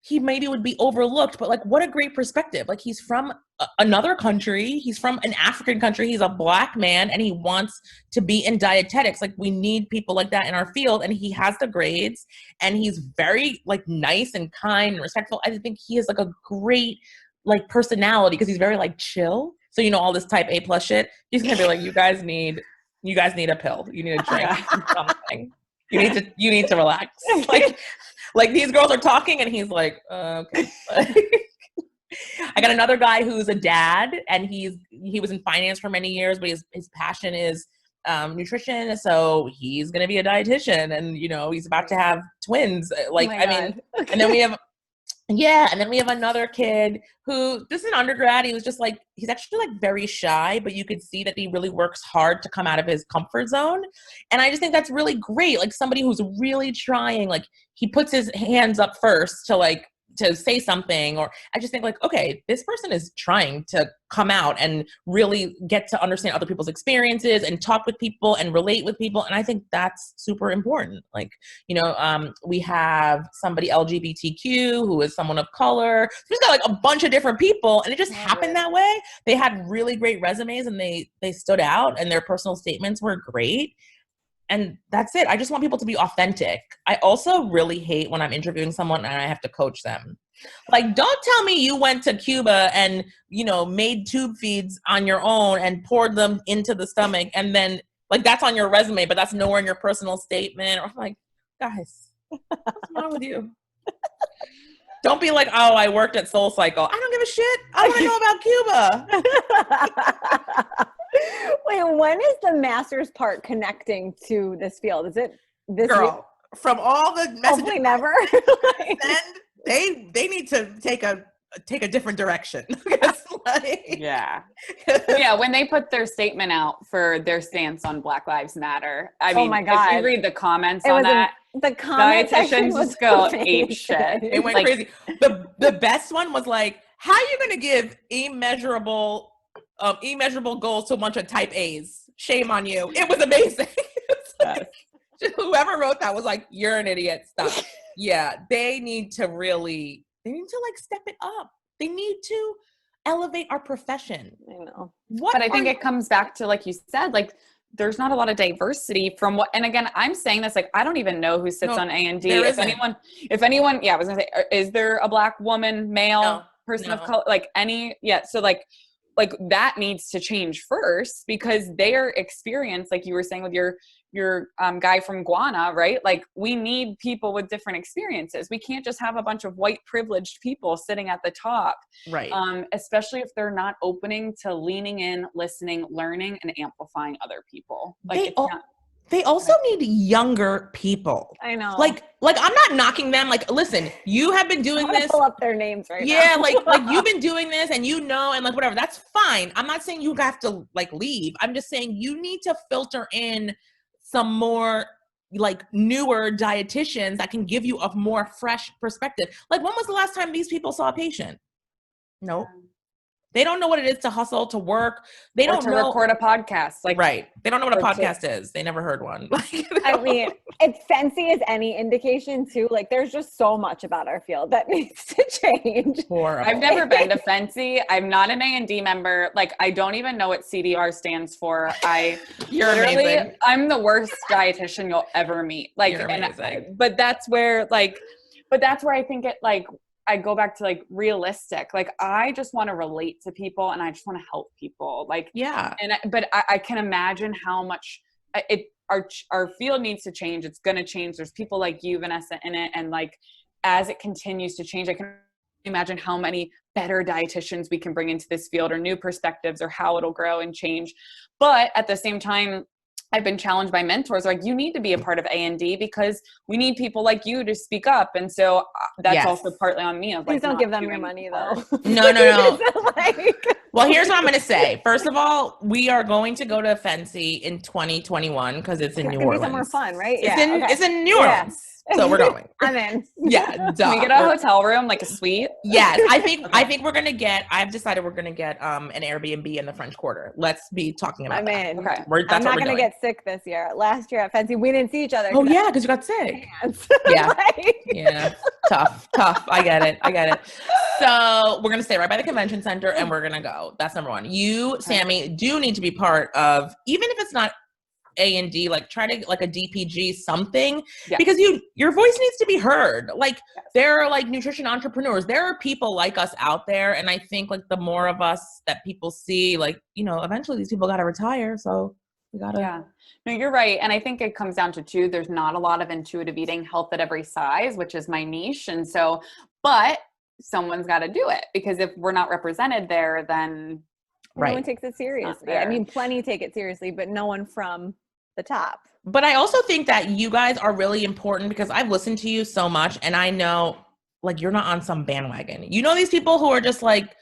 he maybe would be overlooked, but like, what a great perspective. Like, he's from another country. He's from an African country. He's a Black man and he wants to be in dietetics. Like, we need people like that in our field. And he has the grades and he's very like nice and kind and respectful. I think he has like a great like personality because he's very like chill. So, all this type A+ shit, he's going to be like, you guys need a pill. You need a drink, something. You need to relax. Like these girls are talking and he's like, okay. I got another guy who's a dad and he was in finance for many years, but his passion is nutrition. So he's going to be a dietitian and, he's about to have twins. Like, and then we have, and then we have another kid who, this is an undergrad. He was just like, he's actually like very shy, but you could see that he really works hard to come out of his comfort zone. And I just think that's really great. Like somebody who's really trying, like he puts his hands up first to say something, or I just think like, okay, this person is trying to come out and really get to understand other people's experiences and talk with people and relate with people. And I think that's super important. Like, we have somebody LGBTQ who is someone of color. So we've got like a bunch of different people and it just happened that way. They had really great resumes and they stood out and their personal statements were great. And that's it. I just want people to be authentic. I also really hate when I'm interviewing someone and I have to coach them. Like, don't tell me you went to Cuba and, made tube feeds on your own and poured them into the stomach. And then like, that's on your resume, but that's nowhere in your personal statement. Or I'm like, guys, what's wrong with you? Don't be like, oh, I worked at Soul Cycle. I don't give a shit. I want to know about Cuba. Wait, when is the master's part connecting to this field? Is it this girl from all the messages? Hopefully never. They need to take a different direction. When they put their statement out for their stance on Black Lives Matter, I mean, my God. if you read the comments on that, the comment section dietitians just go ape shit. It went crazy. The best one was like, how are you going to give immeasurable goals to a bunch of type A's? Shame on you. It was amazing. Whoever wrote that was like, you're an idiot. Stop. Yeah, they need to really They need to like step it up. They need to elevate our profession. I know. But I think it comes back to, like you said, like there's not a lot of diversity from what, and again, I'm saying this, like, I don't even know who sits on A&D. If anyone, yeah, I was gonna say, is there a Black woman, male, person of color, like so like that needs to change first, because their experience, like you were saying with your guy from Guana, right? Like, we need people with different experiences. We can't just have a bunch of white privileged people sitting at the top, right? Especially if they're not opening to leaning in, listening, learning, and amplifying other people. Like, they also need younger people. I know. Like I'm not knocking them. Like, listen, you have been doing this. Pull up their names right now. Yeah, like you've been doing this, and and like whatever. That's fine. I'm not saying you have to like leave. I'm just saying you need to filter in some more like newer dietitians that can give you a more fresh perspective. Like, when was the last time these people saw a patient? Nope. They don't know what it is to hustle, to work. They don't know record a podcast. Like, right. They don't know what a podcast is. They never heard one. I mean, if Fancy is any indication too, like there's just so much about our field that needs to change. Horrible. I've never been to Fancy. I'm not an A&D member. Like, I don't even know what CDR stands for. You're amazing. I'm the worst dietitian you'll ever meet. Like, You're amazing. But that's where I think it, like, I go back to like realistic. Like, I just want to relate to people, and I just want to help people. Like, yeah. But I can imagine how much our field needs to change. It's going to change. There's people like you, Vanessa, in it. And like, as it continues to change, I can imagine how many better dietitians we can bring into this field, or new perspectives, or how it'll grow and change. But at the same time, I've been challenged by mentors, like, you need to be a part of A&D because we need people like you to speak up. And so that's also partly on me. Please don't give them your money though. No. Well, here's what I'm going to say. First of all, we are going to go to Fancy in 2021 because it's in New Orleans. It's somewhere fun, right? It's in New Orleans. So we're going. I'm in. Yeah. Can we get a hotel room, like a suite? Yes. I think we're going to I've decided we're going to get an Airbnb in the French Quarter. Let's be talking about that. I'm in. Okay. I'm not going to get sick this year. Last year at Fancy, we didn't see each other. Oh yeah, because you got sick. Yeah. Yeah. Tough. I get it. So we're going to stay right by the convention center, and we're going to go. That's number one. You, Sammy, do need to be part of, even if it's not A&D, like try to like a DPG something, because your voice needs to be heard. Like, there are like nutrition entrepreneurs. There are people like us out there. And I think like the more of us that people see, like, eventually these people got to retire. So we got to. Yeah, no, you're right. And I think it comes down to two, there's not a lot of intuitive eating health at every size, which is my niche. And so, but someone's got to do it, because if we're not represented there, then no one takes it seriously. I mean, plenty take it seriously, but no one from the top. But I also think that you guys are really important, because I've listened to you so much, and I know like you're not on some bandwagon. These people who are just like,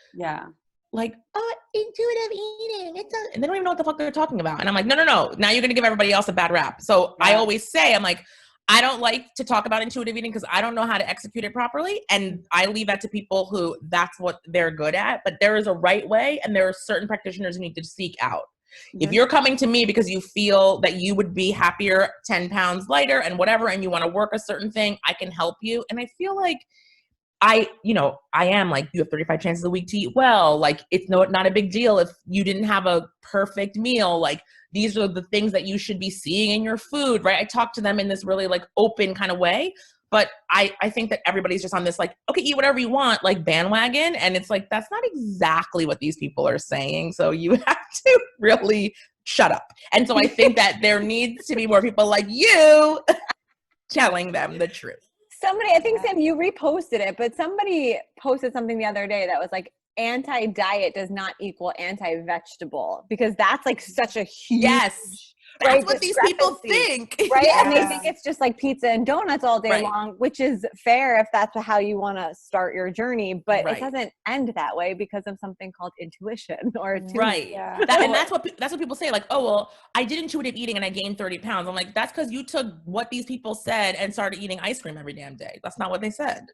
like, oh, intuitive eating, and they don't even know what the fuck they're talking about. And I'm like, no. Now you're going to give everybody else a bad rap. So I always say, I'm like, I don't like to talk about intuitive eating because I don't know how to execute it properly. And I leave that to people who that's what they're good at. But there is a right way, and there are certain practitioners you need to seek out. Mm-hmm. If you're coming to me because you feel that you would be happier 10 pounds lighter and whatever, and you want to work a certain thing, I can help you. And I feel like I am like, you have 35 chances a week to eat well. Like, it's not a big deal if you didn't have a perfect meal. Like, these are the things that you should be seeing in your food, right? I talk to them in this really like open kind of way. But I think that everybody's just on this like, okay, eat whatever you want, like bandwagon. And it's like, that's not exactly what these people are saying. So you have to really shut up. And so I think that there needs to be more people like you telling them the truth. Somebody, I think, Sam, you reposted it, but somebody posted something the other day that was like, anti-diet does not equal anti-vegetable, because that's like such a huge that's what these people think, right? And they think it's just like pizza and donuts all day long, which is fair if that's how you want to start your journey, but it doesn't end that way because of something called intuition or and that's what people say, like, oh well, I did intuitive eating and I gained 30 pounds. I'm like, that's because you took what these people said and started eating ice cream every damn day. That's not what they said.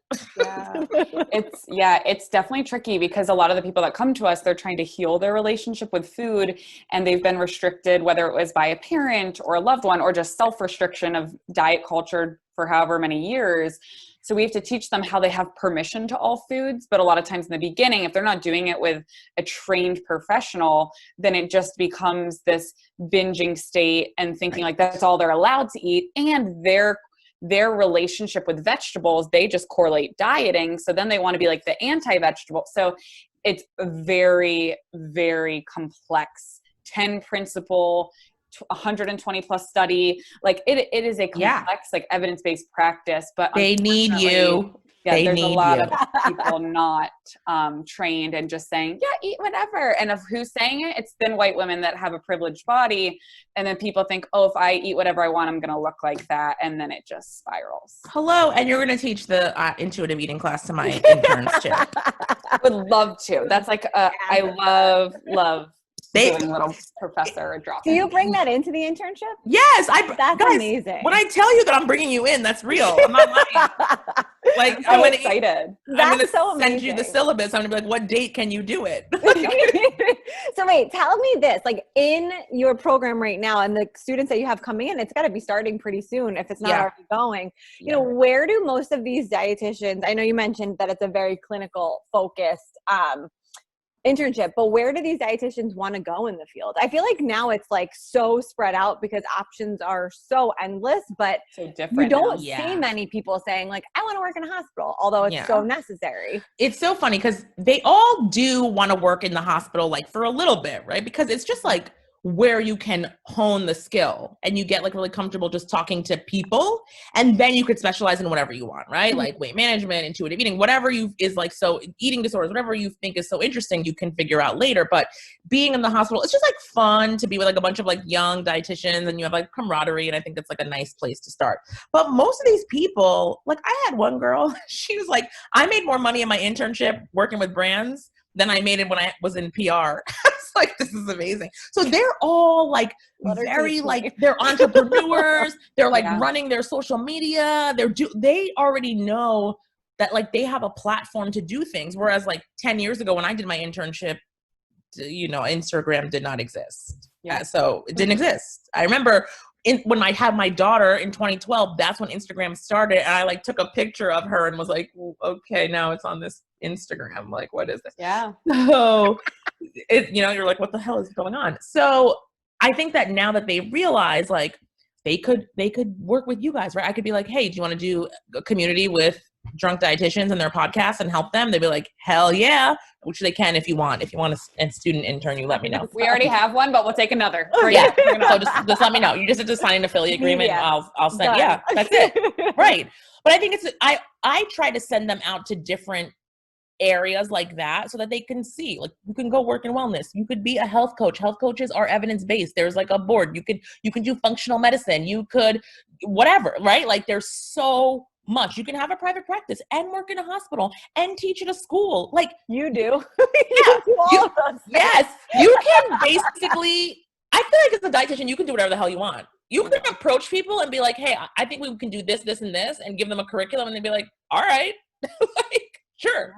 It's definitely tricky, because a lot of the people that come to us, they're trying to heal their relationship with food, and they've been restricted, whether it was by a parent parent or a loved one, or just self-restriction of diet culture for however many years. So we have to teach them how they have permission to all foods. But a lot of times in the beginning, if they're not doing it with a trained professional, then it just becomes this binging state and thinking like that's all they're allowed to eat. And their relationship with vegetables, they just correlate dieting. So then they want to be like the anti-vegetable. So it's a very, very complex 10 principle, 120 plus study. Like it is a complex, like evidence-based practice, but they need you. Yeah, there's a lot of people not trained and just saying, yeah, eat whatever. And of who's saying it, it's thin white women that have a privileged body. And then people think, oh, if I eat whatever I want, I'm going to look like that. And then it just spirals. Hello. And you're going to teach the intuitive eating class to my internship. Would love to. That's like, I love doing little professor or drop. Do you bring that into the internship? Yes. That's guys, amazing. When I tell you that I'm bringing you in, that's real. I'm not lying. Like, I'm excited. I'm going to send you the syllabus. I'm going to be like, what date can you do it? So wait, tell me this, like in your program right now and the students that you have coming in, it's got to be starting pretty soon if it's not already going. You know, where do most of these dietitians, I know you mentioned that it's a very clinical focused internship, but where do these dietitians want to go in the field? I feel like now it's like so spread out because options are so endless, but so different. You don't see many people saying like, I want to work in a hospital, although it's so necessary. It's so funny because they all do want to work in the hospital like for a little bit, right? Because it's just like where you can hone the skill and you get like really comfortable just talking to people, and then you could specialize in whatever you want, right? Like weight management, intuitive eating, whatever is like, so eating disorders, whatever you think is so interesting, you can figure out later. But being in the hospital, it's just like fun to be with like a bunch of like young dietitians, and you have like camaraderie, and I think that's like a nice place to start. But most of these people, like I had one girl, she was like, I made more money in my internship working with brands than I made it when I was in PR. Like, this is amazing. So they're all like very like, they're entrepreneurs. They're like running their social media. They already know that like they have a platform to do things. Whereas like 10 years ago when I did my internship, you know, Instagram did not exist. So it didn't exist. I remember when I had my daughter in 2012, that's when Instagram started. And I like took a picture of her and was like, okay, now it's on this Instagram. Like, what is this? Yeah. So you know, you're like, what the hell is going on? So I think that now that they realize like they could work with you guys, right? I could be like, hey, do you want to do a community with drunk dietitians and their podcasts and help them? They'd be like, hell yeah, which they can if you want. If you want a student intern, you let me know. We already have one, but we'll take another. So just let me know. You just have to sign an affiliate agreement. I'll send. Done. Yeah, that's it. Right. But I think I try to send them out to different areas like that so that they can see, like, you can go work in wellness. You could be a health coach. Health coaches are evidence-based. There's like a board. You can do functional medicine. You could whatever, right? Like there's so much. You can have a private practice and work in a hospital and teach at a school. Like you do. Yes. You can basically, I feel like as a dietitian, you can do whatever the hell you want. You can approach people and be like, hey, I think we can do this, this, and this, and give them a curriculum, and they'd be like, all right. Like, sure.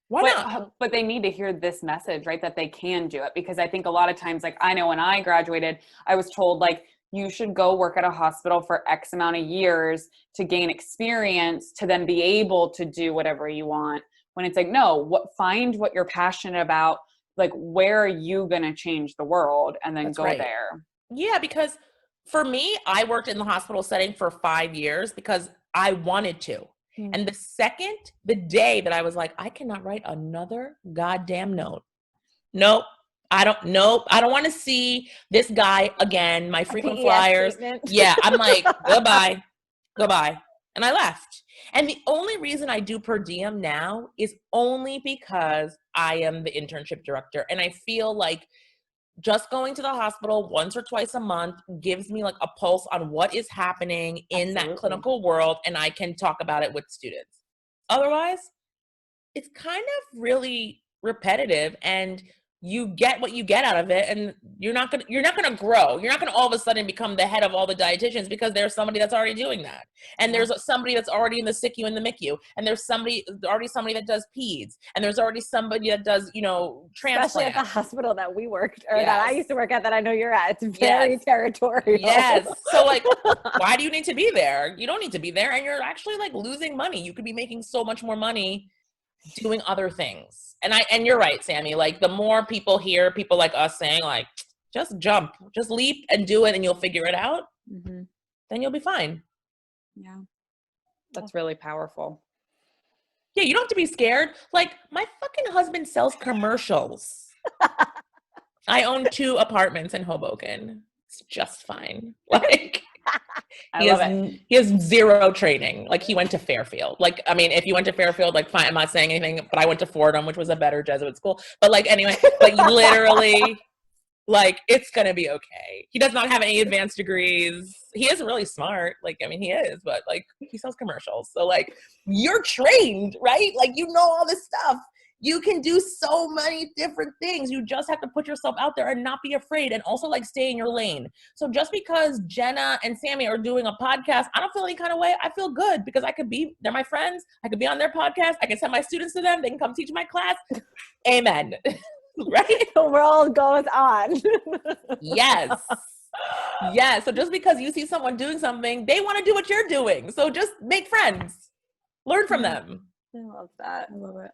Why not? But they need to hear this message, right? That they can do it. Because I think a lot of times, like I know when I graduated, I was told like, you should go work at a hospital for X amount of years to gain experience to then be able to do whatever you want. When it's like, no, find what you're passionate about. Like, where are you going to change the world? And then go there. Yeah. Because for me, I worked in the hospital setting for 5 years because I wanted to. And the day that I was like, I cannot write another goddamn note. Nope. I don't want to see this guy again. My frequent flyers. Yeah. I'm like, goodbye. And I left. And the only reason I do per diem now is only because I am the internship director. And I feel like just going to the hospital once or twice a month gives me like a pulse on what is happening in that clinical world, and I can talk about it with students. Otherwise, it's kind of really repetitive, and you get what you get out of it, and you're not gonna grow. You're not gonna all of a sudden become the head of all the dietitians, because there's somebody that's already doing that, and there's somebody that's already in the SICU and the MICU, and there's already somebody that does peds, and there's already somebody that does transplant. Especially at the hospital that we worked, or that I used to work at, that I know you're at. It's very territorial. Yes. So like, why do you need to be there? You don't need to be there, and you're actually like losing money. You could be making so much more money doing other things. And you're right, Sammy. Like, the more people hear people like us saying like, just jump, just leap and do it, and you'll figure it out, then you'll be fine. Yeah. That's really powerful. Yeah, you don't have to be scared. Like, my fucking husband sells commercials. I own 2 apartments in Hoboken. It's just fine. Like, he has 0 training. Like, he went to Fairfield. Like, I mean, if you went to Fairfield, like, fine, I'm not saying anything, but I went to Fordham, which was a better Jesuit school. But like, anyway, like, literally, like, it's gonna be okay. He does not have any advanced degrees. He is really smart. Like, I mean, he is, but like, he sells commercials. So like, you're trained, right? Like, you know all this stuff. You can do so many different things. You just have to put yourself out there and not be afraid, and also like stay in your lane. So just because Jenna and Sammy are doing a podcast, I don't feel any kind of way. I feel good because they're my friends. I could be on their podcast. I can send my students to them. They can come teach my class. Amen. Right? The world goes on. Yes. Yes. So just because you see someone doing something, they want to do what you're doing. So just make friends. Learn from them. I love that. I love it.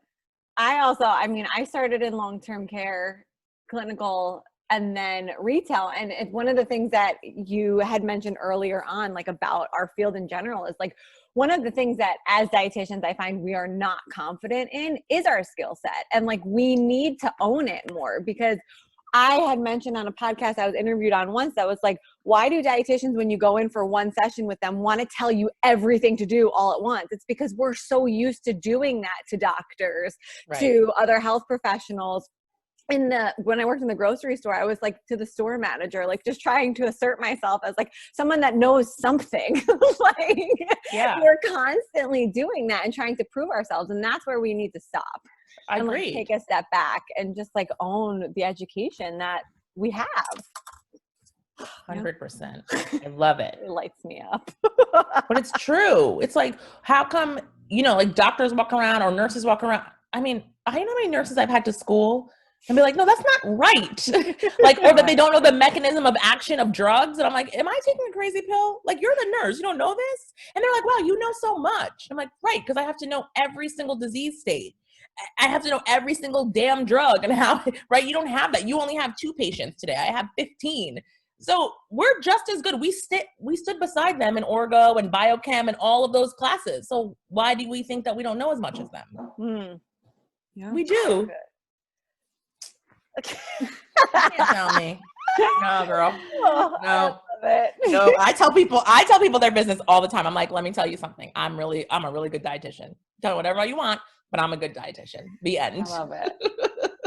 I started in long-term care, clinical, and then retail. And one of the things that you had mentioned earlier on, like, about our field in general, is like, one of the things that as dietitians, I find we are not confident in is our skill set. And like, we need to own it more, because I had mentioned on a podcast I was interviewed on once that was like, why do dietitians, when you go in for one session with them, want to tell you everything to do all at once? It's because we're so used to doing that to doctors, to other health professionals. When I worked in the grocery store, I was like, to the store manager, like, just trying to assert myself as like someone that knows something. Like, we're constantly doing that and trying to prove ourselves. And that's where we need to stop. I agree. Like, take a step back and just like own the education that we have. 100%. I love it. It lights me up. But it's true. It's like, how come, like, doctors walk around or nurses walk around? I mean, I know how many nurses I've had to school and be like, no, that's not right. Like, or that they don't know the mechanism of action of drugs. And I'm like, am I taking a crazy pill? Like, you're the nurse, you don't know this? And they're like, wow, you know so much. I'm like, right, because I have to know every single disease state. I have to know every single damn drug and how, right? You don't have that. You only have 2 patients today. I have 15. So we're just as good. We stood beside them in orgo and biochem and all of those classes. So why do we think that we don't know as much as them? Yeah. We do. You can't tell me. No, girl. No. No. I tell people their business all the time. I'm like, let me tell you something. I'm a really good dietitian. Tell me whatever you want, but I'm a good dietitian. The end. I love it.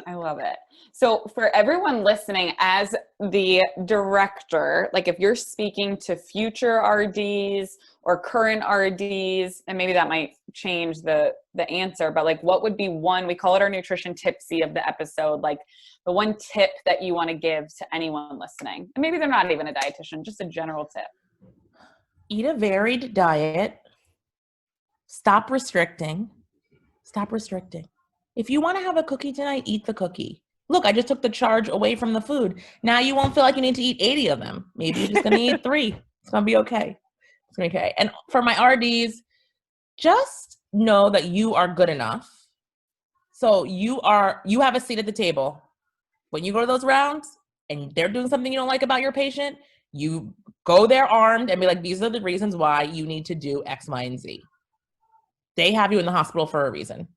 I love it. So for everyone listening, as the director, like, if you're speaking to future RDs or current RDs, and maybe that might change the answer, but like, what would be one, we call it our nutrition tipsy of the episode, like the one tip that you want to give to anyone listening? And maybe they're not even a dietitian, just a general tip. Eat a varied diet. Stop restricting. If you want to have a cookie tonight, eat the cookie. Look, I just took the charge away from the food. Now you won't feel like you need to eat 80 of them. Maybe you're just going to eat 3. It's going to be okay. It's going to be okay. And for my RDs, just know that you are good enough. So you have a seat at the table. When you go to those rounds and they're doing something you don't like about your patient, you go there armed and be like, these are the reasons why you need to do X, Y, and Z. They have you in the hospital for a reason.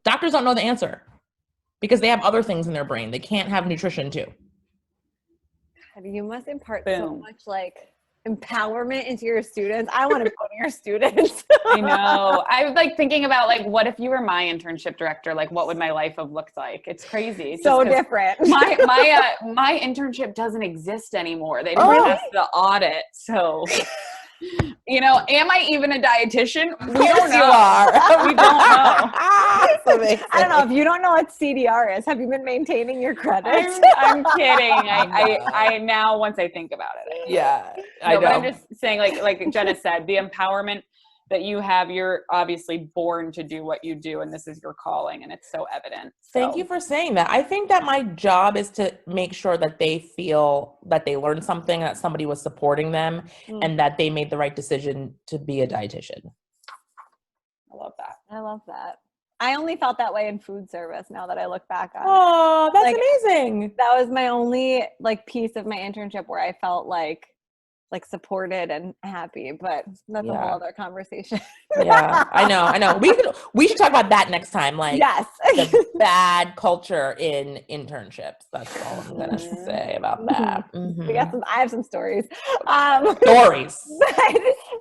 Doctors don't know the answer because they have other things in their brain. They can't have nutrition too. God, you must impart so much like empowerment into your students. I want to go to your students. I know. I was like thinking about like, what if you were my internship director? Like, what would my life have looked like? It's crazy. So different. My internship doesn't exist anymore. They didn't pass the audit. So You know, am I even a dietitian? We don't know. You are. We don't know. That's amazing. I don't know. If you don't know what CDR is, have you been maintaining your credits? I'm kidding. I now, once I think about it. Yeah, I know. But I'm just saying, like Jenna said, the empowerment that you have, you're obviously born to do what you do, and this is your calling, and it's so evident. Thank you for saying that. I think that my job is to make sure that they feel that they learned something, that somebody was supporting them, and that they made the right decision to be a dietitian. I love that. I love that. I only felt that way in food service now that I look back on it. Oh, that's amazing. That was my only piece of my internship where I felt like supported and happy, but that's a whole other conversation. Yeah, I know. We should talk about that next time. Yes. The bad culture in internships. That's all I'm gonna say about that. I have some stories. Stories.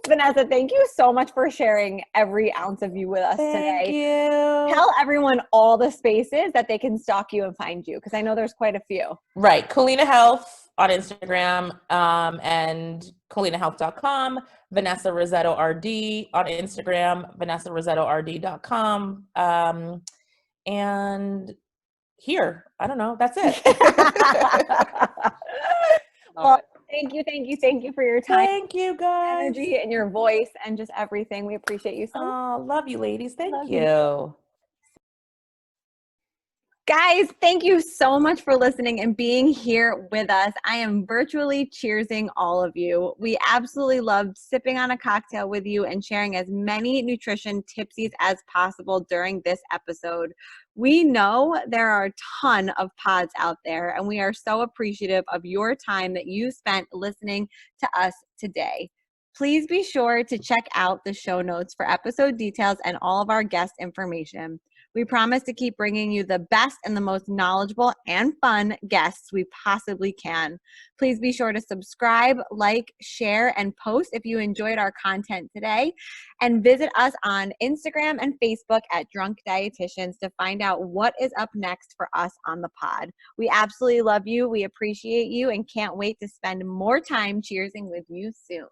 Vanessa, thank you so much for sharing every ounce of you with us today. Thank you. Tell everyone all the spaces that they can stalk you and find you, because I know there's quite a few. Right. Culina Health on Instagram, and culinahealth.com, Vanessa Rissetto RD on Instagram, VanessaRissettoRD.com, and here, I don't know, that's it. Well, thank you for your time. Thank you, guys. Energy and your voice and just everything. We appreciate you so much. Oh, love you, ladies. Thank you. Guys, thank you so much for listening and being here with us. I am virtually cheersing all of you. We absolutely loved sipping on a cocktail with you and sharing as many nutrition tipsies as possible during this episode. We know there are a ton of pods out there, and we are so appreciative of your time that you spent listening to us today. Please be sure to check out the show notes for episode details and all of our guest information. We promise to keep bringing you the best and the most knowledgeable and fun guests we possibly can. Please be sure to subscribe, like, share, and post if you enjoyed our content today. And visit us on Instagram and Facebook at Drunk Dietitians to find out what is up next for us on the pod. We absolutely love you. We appreciate you and can't wait to spend more time cheersing with you soon.